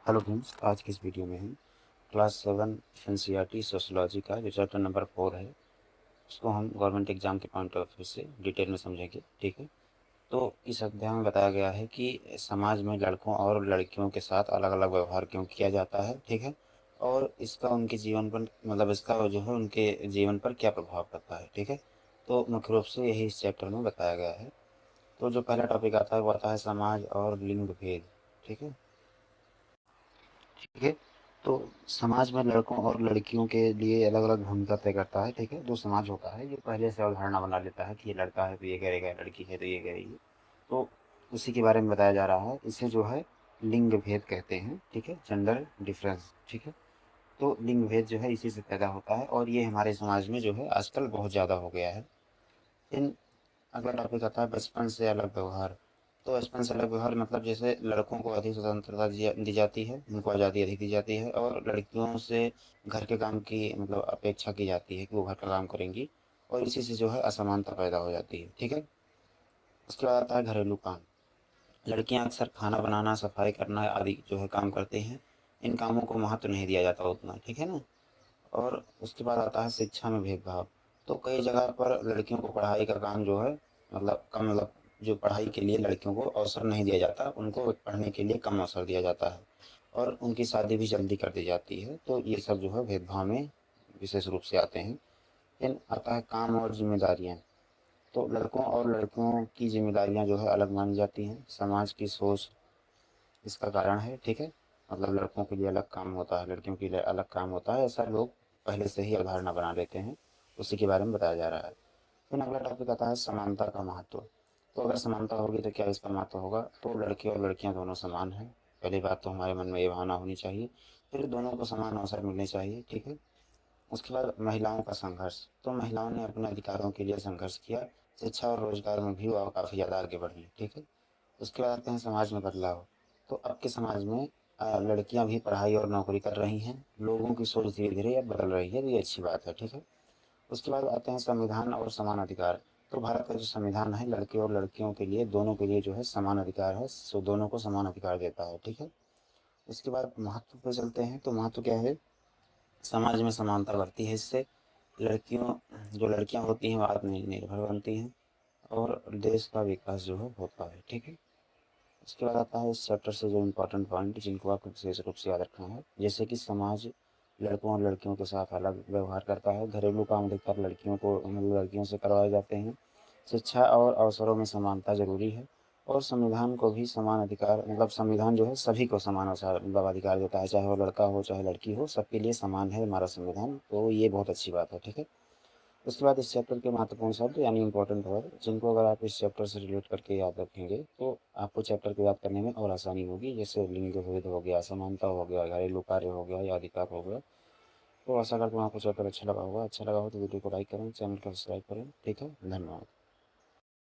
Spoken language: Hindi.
हेलो फ्रेंड्स, आज की इस वीडियो में हम क्लास 7 एनसीईआरटी सोशियोलॉजी का जो चैप्टर नंबर 4 है उसको हम गवर्नमेंट एग्जाम के पॉइंट ऑफ व्यू से डिटेल में समझेंगे। ठीक है, तो इस अध्याय में बताया गया है कि समाज में लड़कों और लड़कियों के साथ अलग अलग व्यवहार क्यों किया जाता है। ठीक है, और इसका उनके जीवन पर इसका जो है उनके जीवन पर क्या प्रभाव पड़ता है। ठीक है, तो मुख्य रूप से यही इस चैप्टर में बताया गया है। तो जो पहला टॉपिक आता है वो आता है समाज और लिंग भेद। ठीक है, ठीक है। तो समाज में लड़कों और लड़कियों के लिए अलग-अलग भूमिका तय करता है। ठीक है, जो समाज होता है ये पहले से अवधारणा बना लेता है कि ये लड़का है तो ये करेगा, लड़की है तो ये करेगी। तो उसी के बारे में बताया जा रहा है। इसे जो है लिंग भेद कहते हैं। ठीक है, जेंडर डिफरेंस। ठीक है, तो लिंग भेद जो है इसी से पैदा होता है और ये हमारे समाज में जो है आजकल बहुत ज़्यादा हो गया है। इन अगला टॉपिक आता है बचपन से अलग व्यवहार। तो बचपन से अलग व्यवहार मतलब जैसे लड़कों को अधिक स्वतंत्रता दी जाती है, उनको आज़ादी अधिक दी जाती है और लड़कियों से घर के काम की अपेक्षा की जाती है कि वो घर का काम करेंगी और इसी से जो है असमानता पैदा हो जाती है। ठीक है, उसके बाद आता है घरेलू काम। लड़कियां अक्सर खाना बनाना, सफाई करना आदि जो है काम करते हैं। इन कामों को महत्व नहीं दिया जाता उतना। ठीक है ना। और उसके बाद आता है शिक्षा में भेदभाव। तो कई जगह पर लड़कियों को पढ़ाई का काम जो है कम जो पढ़ाई के लिए लड़कियों को अवसर नहीं दिया जाता, उनको पढ़ने के लिए कम अवसर दिया जाता है और उनकी शादी भी जल्दी कर दी जाती है। तो ये सब जो है भेदभाव में विशेष रूप से आते हैं। फिर आता है काम और जिम्मेदारियाँ। तो लड़कों और लड़कियों की जिम्मेदारियाँ जो है अलग मानी जाती हैं। समाज की सोच इसका कारण है। ठीक है, लड़कों के लिए अलग काम होता है, लड़कियों के लिए अलग काम होता है, ऐसा लोग पहले से ही अवधारणा बना लेते हैं। उसी के बारे में बताया जा रहा है। फिर अगला टॉपिक आता है समानता का महत्व। तो अगर समानता होगी तो क्या इसका महत्व होगा। तो लड़के और लड़कियां दोनों समान हैं। पहली बात तो हमारे मन में ये भावना होनी चाहिए। फिर दोनों को समान अवसर मिलने चाहिए। ठीक है, उसके बाद महिलाओं का संघर्ष। तो महिलाओं ने अपने अधिकारों के लिए संघर्ष किया। शिक्षा और रोजगार में भी वो काफ़ी ज़्यादा आगे बढ़ी। ठीक है, उसके बाद आते हैं समाज में बदलाव। तो अब के समाज में लड़कियां भी पढ़ाई और नौकरी कर रही हैं। लोगों की सोच धीरे धीरे अब बदल रही है, तो ये अच्छी बात है। ठीक है, उसके बाद आते हैं संविधान और समान अधिकार। तो भारत का जो संविधान है लड़के और लड़कियों के लिए दोनों के लिए जो है समान अधिकार है, सो दोनों को समान अधिकार देता है। ठीक है, उसके बाद महत्व पे चलते हैं। तो महत्व क्या है, समाज में समानता बढ़ती है इससे। लड़कियों जो लड़कियां होती हैं वो आत्मनिर्भर बनती हैं और देश का विकास जो है होता है। ठीक है, उसके बाद आता है इस चैप्टर से जो इम्पोर्टेंट पॉइंट जिनको आपको विशेष रूप से याद रखना है, जैसे कि समाज लड़कों और लड़कियों के साथ अलग व्यवहार करता है। घरेलू काम अधिकतर लड़कियों को लड़कियों से करवाए जाते हैं। शिक्षा और अवसरों में समानता जरूरी है और संविधान को भी समान अधिकार संविधान जो है सभी को समान अवसर अधिकार देता है, चाहे वो लड़का हो चाहे लड़की हो, सबके लिए समान है हमारा संविधान। तो ये बहुत अच्छी बात है। ठीक है, उसके बाद इस चैप्टर के महत्वपूर्ण शब्द यानी इंपॉर्टेंट वर्ड जिनको अगर आप इस चैप्टर से रिलेट करके याद रखेंगे तो आपको चैप्टर को याद करने में और आसानी होगी। जैसे लिंग भेद हो गया, समानता हो गया, घरेलू कार्य हो गया या अधिकार हो गया। तो आशा करता हूँ आपको चैप्टर अच्छा लगा होगा। अच्छा लगा हो तो वीडियो को लाइक करें, चैनल को सब्सक्राइब करें। ठीक है, धन्यवाद।